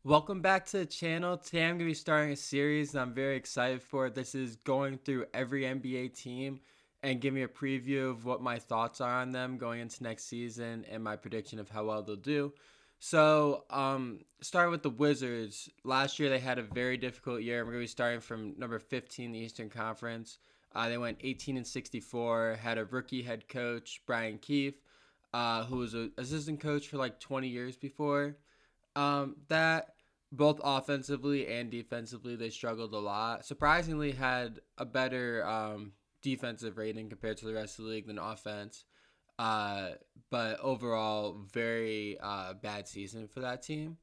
Welcome back to the channel. Today I'm going to be starting a series that I'm very excited for. This is going through every NBA team and giving a preview of what my thoughts are on them going into next season and my prediction of how well they'll do. Starting with the Wizards. Last year they had a very difficult year. We're going to be starting from number 15 in the Eastern Conference. They went 18-64, had a rookie head coach, Brian Keefe, who was an assistant coach for like 20 years before that both offensively and defensively they struggled a lot. Surprisingly, had a better defensive rating compared to the rest of the league than offense. Uh, but overall, very bad season for that team.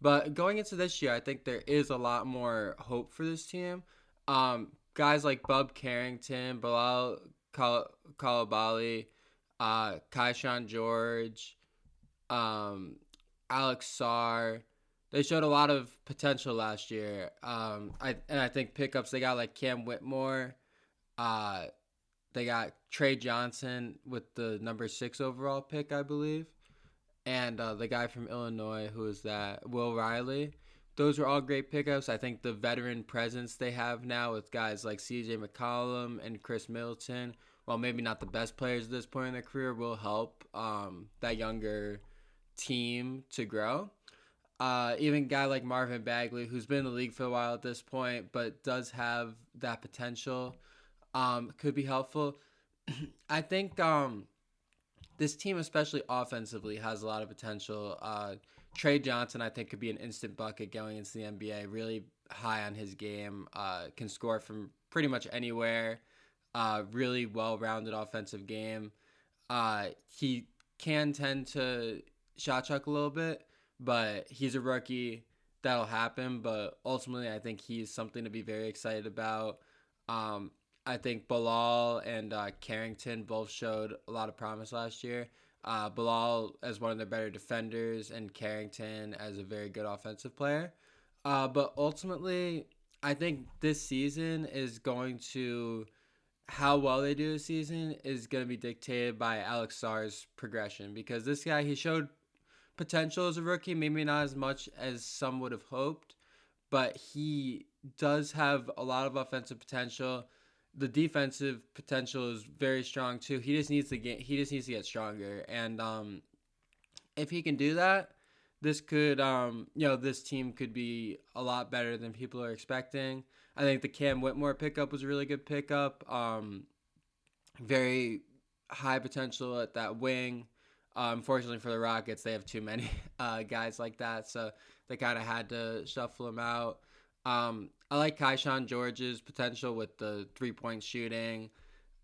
But going into this year, I think there is a lot more hope for this team. Guys like Bub Carrington, Bilal Kalabali, Kaishan George, um, Alex Sarr. They showed a lot of potential last year. I think pickups they got like Cam Whitmore. Uh, they got Trey Johnson with the number 6 overall pick, I believe, and the guy from Illinois who is that Will Riley. Those were all great pickups. I think the veteran presence they have now with guys like C.J. McCollum and Chris Middleton, while maybe not the best players at this point in their career, will help that younger team to grow. Even a guy like Marvin Bagley, who's been in the league for a while at this point, but does have that potential, could be helpful. I think this team, especially offensively, has a lot of potential. Trey Johnson, I think, could be an instant bucket going into the NBA. Really high on his game. Can score from pretty much anywhere. Really well-rounded offensive game. He can tend to shot chuck a little bit, but he's a rookie. That'll happen. But ultimately, I think he's something to be very excited about. Um, I think Bilal and Carrington both showed a lot of promise last year. Bilal as one of their better defenders, and Carrington as a very good offensive player. But ultimately, I think this season is going to how well they do this season is going to be dictated by Alex Sarr's progression because this guy he showed potential as a rookie, maybe not as much as some would have hoped, but he does have a lot of offensive potential. The defensive potential is very strong too. He just needs to get stronger, and if he can do that, this could this team could be a lot better than people are expecting. I think the Cam Whitmore pickup was a really good pickup. Very high potential at that wing. Unfortunately for the Rockets, they have too many guys like that, so they kind of had to shuffle them out. I like Kaishan George's potential with the 3-point shooting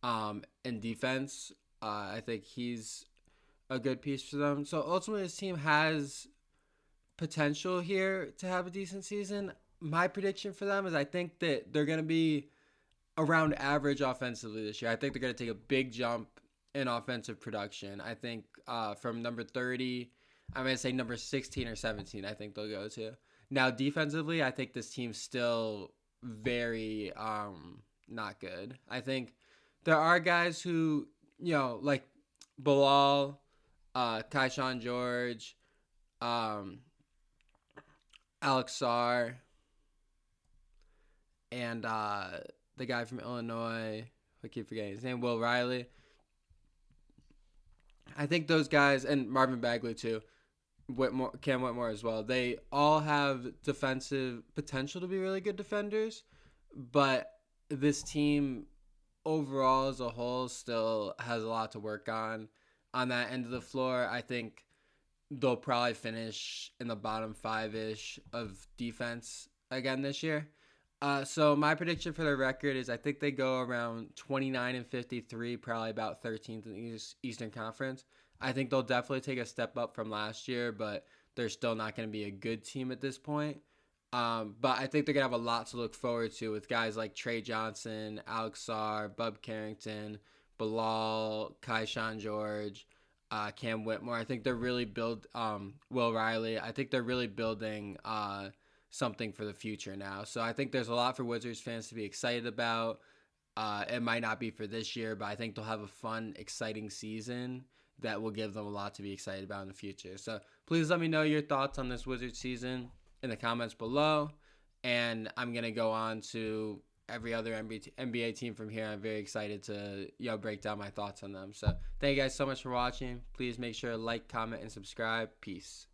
and defense. I think he's a good piece for them. So ultimately, this team has potential here to have a decent season. My prediction for them is I think that they're going to be around average offensively this year. I think they're going to take a big jump in offensive production. I think from number 30, I'm going to say number 16 or 17, I think they'll go to. Now, defensively, I think this team's still very not good. I think there are guys who, like Bilal, Kaishan George, um, Alex Sarr, and the guy from Illinois. I keep forgetting his name. Will Riley. I think those guys and Marvin Bagley too. Cam Whitmore as well. They all have defensive potential to be really good defenders, but this team overall as a whole still has a lot to work on that end of the floor. I think they'll probably finish in the bottom 5-ish of defense again this year. So my prediction for their record is I think they go around 29-53, probably about 13th in the Eastern Conference. I think they'll definitely take a step up from last year, but they're still not going to be a good team at this point. But I think they're going to have a lot to look forward to with guys like Trey Johnson, Alex Sarr, Bub Carrington, Bilal, Kaishan George, Cam Whitmore. I think they're really Will Riley. I think they're really building something for the future now. So I think there's a lot for Wizards fans to be excited about. It might not be for this year, but I think they'll have a fun, exciting season that will give them a lot to be excited about in the future. So please let me know your thoughts on this Wizards season in the comments below. And I'm going to go on to every other NBA team from here. I'm very excited to break down my thoughts on them. So thank you guys so much for watching. Please make sure to like, comment, and subscribe. Peace.